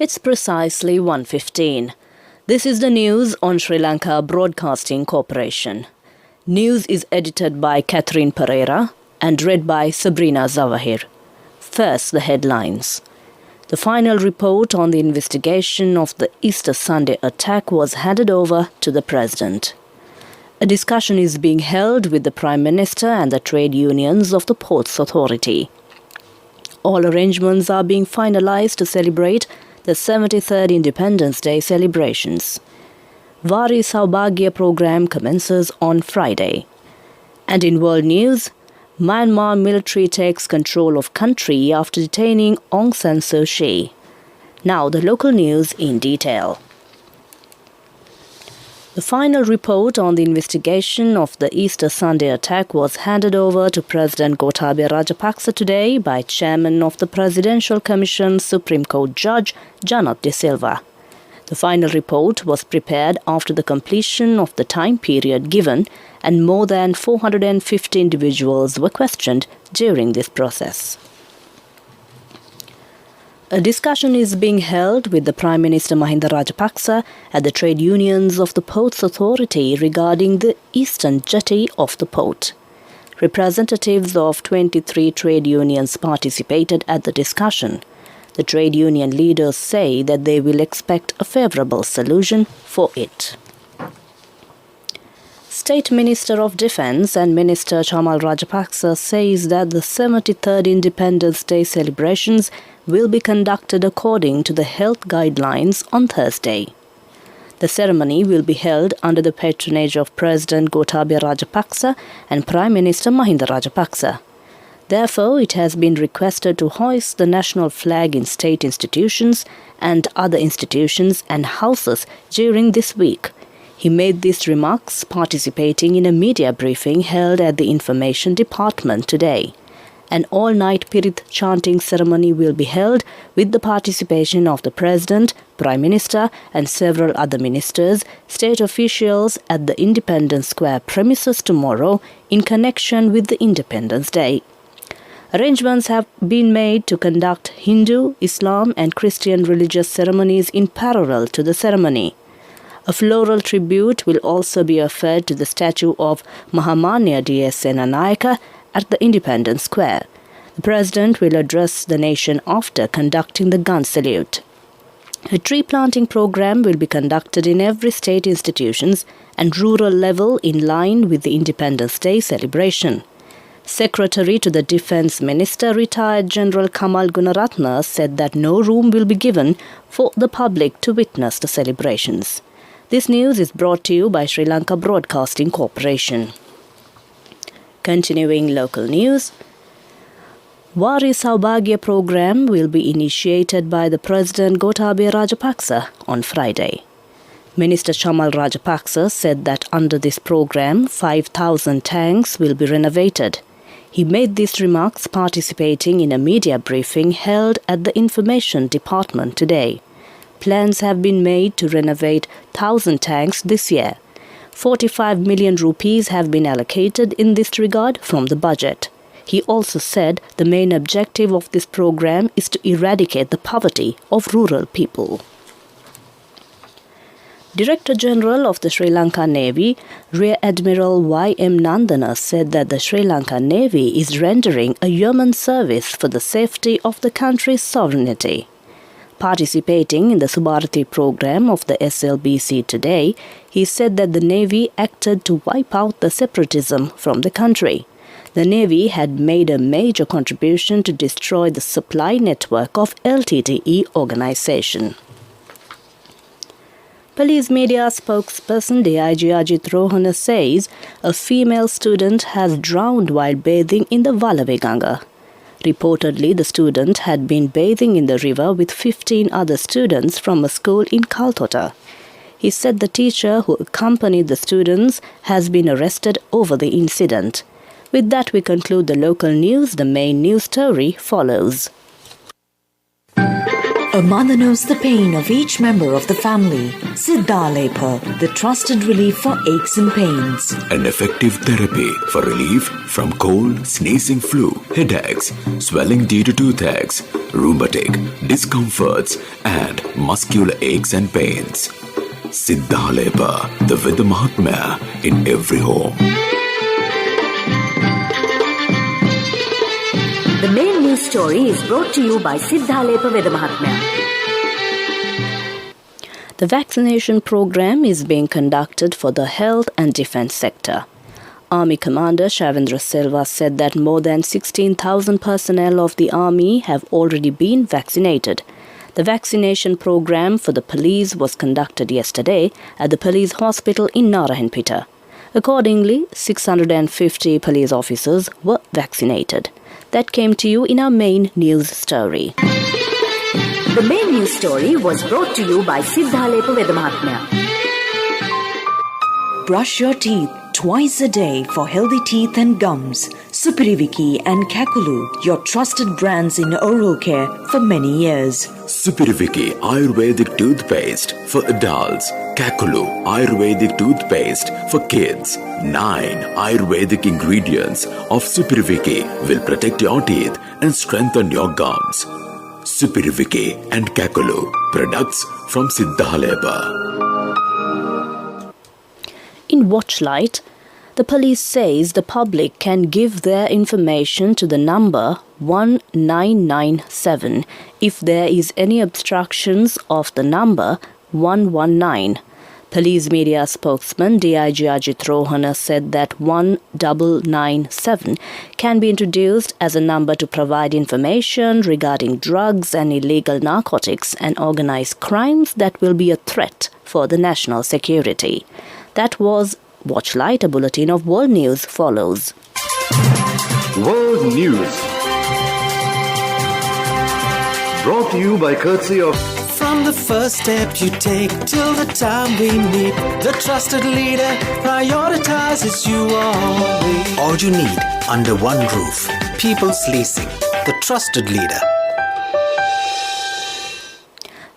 It's precisely 1:15. This is the news on Sri Lanka Broadcasting Corporation. News is edited by Catherine Pereira and read by Sabrina Zawahir. First, the headlines. The final report on the investigation of the Easter Sunday attack was handed over to the President. A discussion is being held with the Prime Minister and the trade unions of the Ports Authority. All arrangements are being finalized to celebrate the 73rd Independence Day celebrations. Vari Saubhagya program commences on Friday. And in world news, Myanmar military takes control of country after detaining Aung San Suu Kyi. Now the local news in detail. The final report on the investigation of the Easter Sunday attack was handed over to President Gotabaya Rajapaksa today by Chairman of the Presidential Commission Supreme Court Judge Janat De Silva. The final report was prepared after the completion of the time period given, and more than 450 individuals were questioned during this process. A discussion is being held with the Prime Minister Mahinda Rajapaksa and the trade unions of the Ports Authority regarding the eastern jetty of the port. Representatives of 23 trade unions participated at the discussion. The trade union leaders say that they will expect a favourable solution for it. State Minister of Defence and Minister Chamal Rajapaksa says that the 73rd Independence Day celebrations will be conducted according to the health guidelines on Thursday. The ceremony will be held under the patronage of President Gotabaya Rajapaksa and Prime Minister Mahinda Rajapaksa. Therefore, it has been requested to hoist the national flag in state institutions and other institutions and houses during this week. He made these remarks participating in a media briefing held at the Information Department today. An all-night Pirit chanting ceremony will be held with the participation of the President, Prime Minister and several other ministers, state officials at the Independence Square premises tomorrow in connection with the Independence Day. Arrangements have been made to conduct Hindu, Islam and Christian religious ceremonies in parallel to the ceremony. A floral tribute will also be offered to the statue of Mahamanya D.S. Senanayaka at the Independence Square. The President will address the nation after conducting the gun salute. A tree planting program will be conducted in every state institutions and rural level in line with the Independence Day celebration. Secretary to the Defence Minister, retired General Kamal Gunaratne, said that no room will be given for the public to witness the celebrations. This news is brought to you by Sri Lanka Broadcasting Corporation. Continuing local news, Vari Saubhagya program will be initiated by the President Gotabaya Rajapaksa on Friday. Minister Chamal Rajapaksa said that under this program, 5,000 tanks will be renovated. He made these remarks participating in a media briefing held at the Information Department today. Plans have been made to renovate 1,000 tanks this year. 45 million rupees have been allocated in this regard from the budget. He also said the main objective of this program is to eradicate the poverty of rural people. Director General of the Sri Lanka Navy, Rear Admiral Y.M. Nandana, said that the Sri Lanka Navy is rendering a yeoman service for the safety of the country's sovereignty. Participating in the Subharati program of the SLBC today, he said that the Navy acted to wipe out the separatism from the country. The Navy had made a major contribution to destroy the supply network of LTTE organization. Police media spokesperson DIG Ajit Rohana says a female student has drowned while bathing in the Valaveganga. Reportedly, the student had been bathing in the river with 15 other students from a school in Kaltota. He said the teacher who accompanied the students has been arrested over the incident. With that, we conclude the local news. The main news story follows. A mother knows the pain of each member of the family. Siddhalepa, the trusted relief for aches and pains. An effective therapy for relief from cold, sneezing, flu, headaches, swelling due to toothaches, rheumatic, discomforts, and muscular aches and pains. Siddhalepa, the Veda Mahatmya in every home. The main news story is brought to you by Siddhalepa Veda Mahatmya. The vaccination program is being conducted for the health and defense sector. Army Commander Shavindra Silva said that more than 16,000 personnel of the Army have already been vaccinated. The vaccination program for the police was conducted yesterday at the police hospital in Narayanpeta. Accordingly, 650 police officers were vaccinated. That came to you in our main news story. The main news story was brought to you by Siddhalepa Veda Mahatmya. Brush your teeth twice a day for healthy teeth and gums. Supiriviki and Kakulu, your trusted brands in oral care for many years. Supiriviki Ayurvedic toothpaste for adults. Kakulu Ayurvedic toothpaste for kids. 9 Ayurvedic ingredients of Supiriviki will protect your teeth and strengthen your gums. Supiriviki and Kakulu, products from Siddhalepa. In Watchlight, the police says the public can give their information to the number 1997 if there is any obstructions of the number 119. Police media spokesman DIG Ajit Rohana said that 1997 can be introduced as a number to provide information regarding drugs and illegal narcotics and organized crimes that will be a threat for the national security. That was Watchlight, a bulletin of world news follows. World News, brought to you by courtesy of... From the first step you take till the time we meet, the trusted leader prioritizes you always. All you need under one roof. People's Leasing, the trusted leader.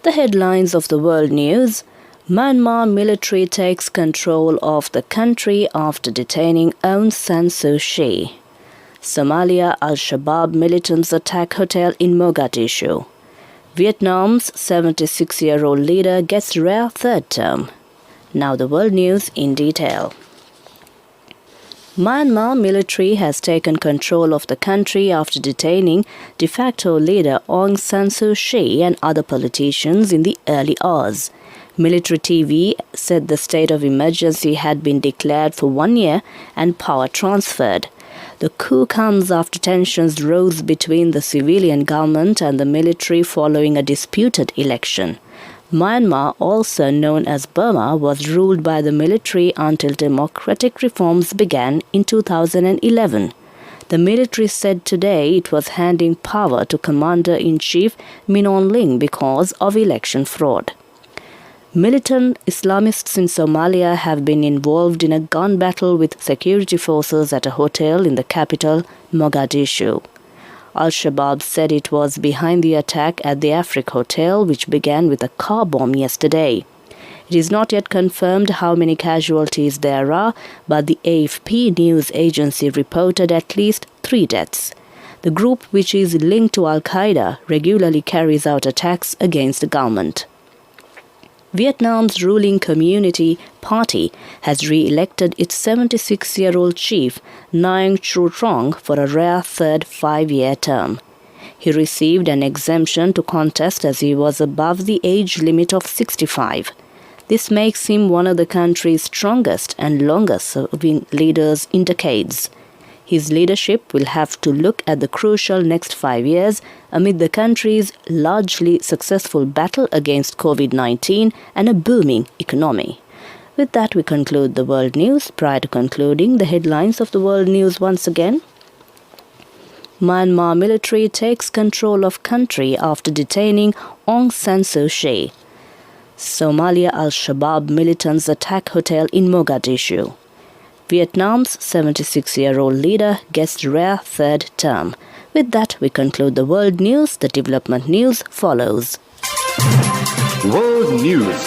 The headlines of the world news. Myanmar military takes control of the country after detaining Aung San Suu Kyi. Somalia Al-Shabaab militants attack hotel in Mogadishu. Vietnam's 76-year-old leader gets rare third term. Now the world news in detail. Myanmar military has taken control of the country after detaining de facto leader Aung San Suu Kyi and other politicians in the early hours. Military TV said the state of emergency had been declared for 1 year and power transferred. The coup comes after tensions rose between the civilian government and the military following a disputed election. Myanmar, also known as Burma, was ruled by the military until democratic reforms began in 2011. The military said today it was handing power to Commander-in-Chief Min Aung Hlaing because of election fraud. Militant Islamists in Somalia have been involved in a gun battle with security forces at a hotel in the capital, Mogadishu. Al-Shabaab said it was behind the attack at the Africa Hotel, which began with a car bomb yesterday. It is not yet confirmed how many casualties there are, but the AFP news agency reported at least 3 deaths. The group, which is linked to Al-Qaeda, regularly carries out attacks against the government. Vietnam's ruling Community Party has re-elected its 76-year-old chief, Nguyen Chu Trong, for a rare third 5-year term. He received an exemption to contest as he was above the age limit of 65. This makes him one of the country's strongest and longest-serving leaders in decades. His leadership will have to look at the crucial next 5 years amid the country's largely successful battle against COVID-19 and a booming economy. With that, we conclude the world news. Prior to concluding, the headlines of the world news once again. Myanmar military takes control of country after detaining Aung San Suu Kyi. Somalia Al-Shabaab militants attack hotel in Mogadishu. Vietnam's 76-year-old leader gets rare third term. With that, we conclude the world news. The development news follows. World News.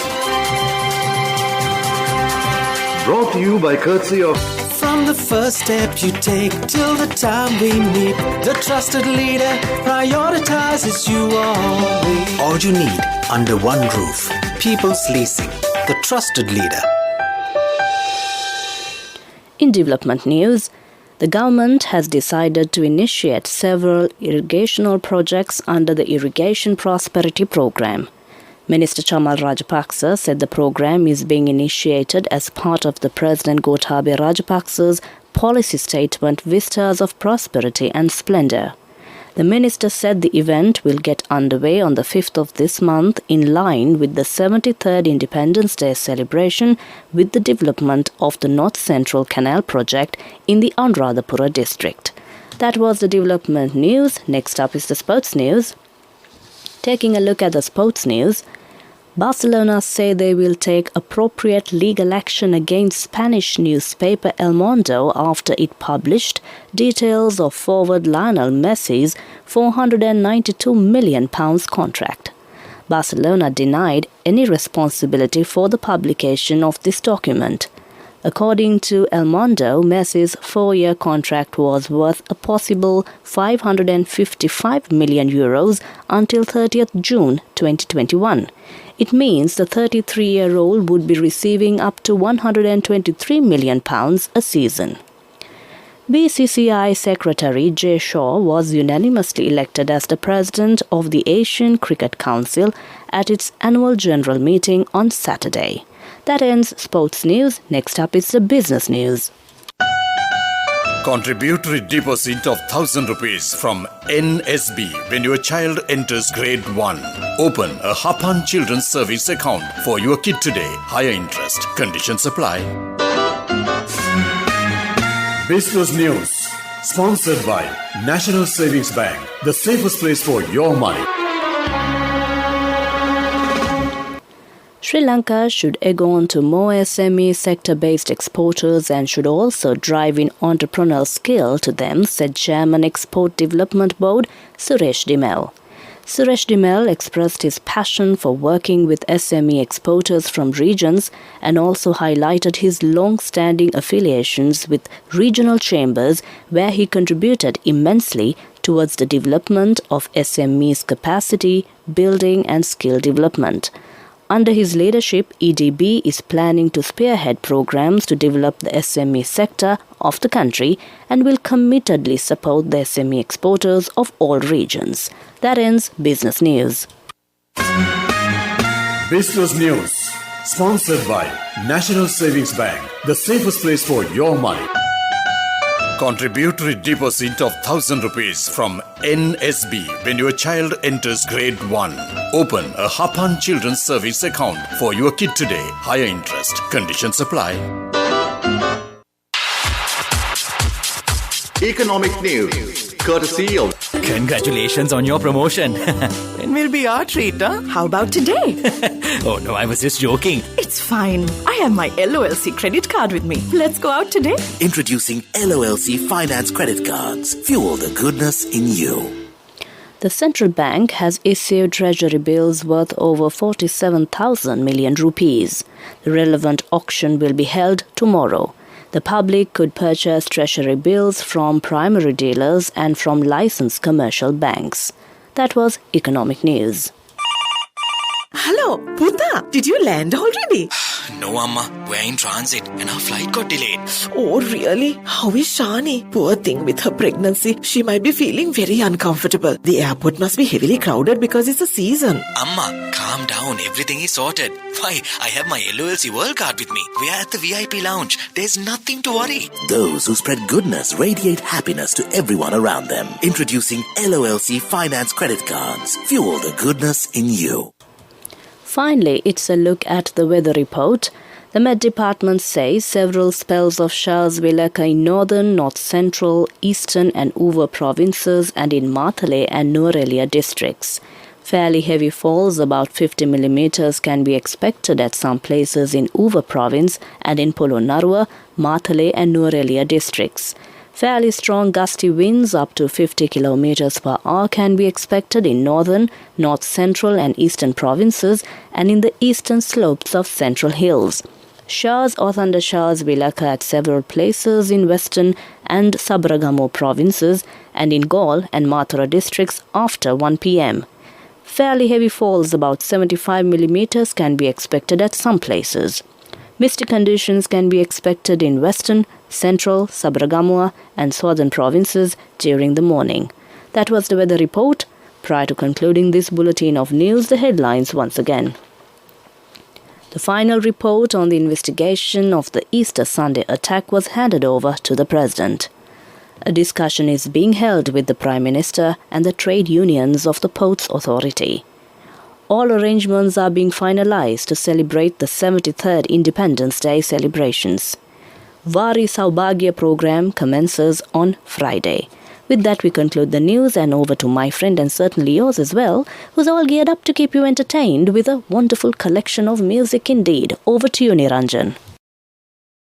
Brought to you by courtesy of From the first step you take till the time we meet, the trusted leader prioritizes you always. All you need under one roof. People's Leasing, the trusted leader. In development news, the government has decided to initiate several irrigational projects under the Irrigation Prosperity Programme. Minister Chamal Rajapaksa said the program is being initiated as part of the President Gotabaya Rajapaksa's policy statement Vistas of Prosperity and Splendour. The minister said the event will get underway on the 5th of this month in line with the 73rd Independence Day celebration with the development of the North Central Canal project in the Anuradhapura district. That was the development news. Next up is the sports news. Taking a look at the sports news, Barcelona say they will take appropriate legal action against Spanish newspaper El Mundo after it published details of forward Lionel Messi's £492 million contract. Barcelona denied any responsibility for the publication of this document. According to El Mundo, Messi's 4-year contract was worth a possible €555 million until 30th June 2021. It means the 33-year-old would be receiving up to £123 million a season. BCCI Secretary Jay Shaw was unanimously elected as the President of the Asian Cricket Council at its annual general meeting on Saturday. That ends sports news. Next up is the business news. Contributory deposit of ₹1,000 from NSB when your child enters grade 1. Open a Hapan Children's Service account for your kid today. Higher interest. Conditions apply. Business News, sponsored by National Savings Bank, the safest place for your money. Sri Lanka should egg on to more SME sector-based exporters and should also drive in entrepreneurial skill to them, said Chairman Export Development Board Suresh Dimel. Suresh Dimel expressed his passion for working with SME exporters from regions and also highlighted his long-standing affiliations with regional chambers where he contributed immensely towards the development of SME's capacity, building and skill development. Under his leadership, EDB is planning to spearhead programs to develop the SME sector of the country and will committedly support the SME exporters of all regions. That ends Business News. Business News, sponsored by National Savings Bank, the safest place for your money. Contributory deposit of ₹1,000 from NSB when your child enters grade 1. Open a Hapan Children's Service account for your kid today. Higher interest. Conditions apply. Economic News, courtesy of Congratulations on your promotion. It will be our treat, huh? How about today? Oh no, I was just joking. It's fine. I have my LOLC credit card with me. Let's go out today. Introducing LOLC Finance Credit Cards. Fuel the goodness in you. The central bank has issued treasury bills worth over 47,000 million rupees. The relevant auction will be held tomorrow. The public could purchase treasury bills from primary dealers and from licensed commercial banks. That was Economic News. Hello, Puta. Did you land already? No, Amma. We're in transit and our flight got delayed. Oh, really? How is Shani? Poor thing with her pregnancy. She might be feeling very uncomfortable. The airport must be heavily crowded because it's a season. Amma, calm down. Everything is sorted. Why, I have my LOLC World Card with me. We are at the VIP lounge. There's nothing to worry. Those who spread goodness radiate happiness to everyone around them. Introducing LOLC Finance Credit Cards. Fuel the goodness in you. Finally, it's a look at the weather report. The Met Department says several spells of showers will occur in northern, north central, eastern and Uva provinces and in Matale and Nuwara districts. Fairly heavy falls, about 50 millimeters, can be expected at some places in Uva province and in Polonnaruwa, Matale and Nuwara districts. Fairly strong gusty winds up to 50 km per hour can be expected in northern, north central and eastern provinces and in the eastern slopes of central hills. Showers or thunder showers will occur at several places in western and Sabaragamu provinces and in Gaul and Mathura districts after 1 p.m. Fairly heavy falls, about 75 mm, can be expected at some places. Misty conditions can be expected in western, central, Sabaragamu and southern provinces during the morning. That was the weather report. Prior to concluding this bulletin of news, the headlines once again. The final report on the investigation of the Easter Sunday attack was handed over to the President. A discussion is being held with the Prime Minister and the trade unions of the Ports Authority. All arrangements are being finalized to celebrate the 73rd Independence Day celebrations. Vari Saubhagya program commences on Friday. With that, we conclude the news and over to my friend and certainly yours as well, who's all geared up to keep you entertained with a wonderful collection of music indeed. Over to you, Niranjan.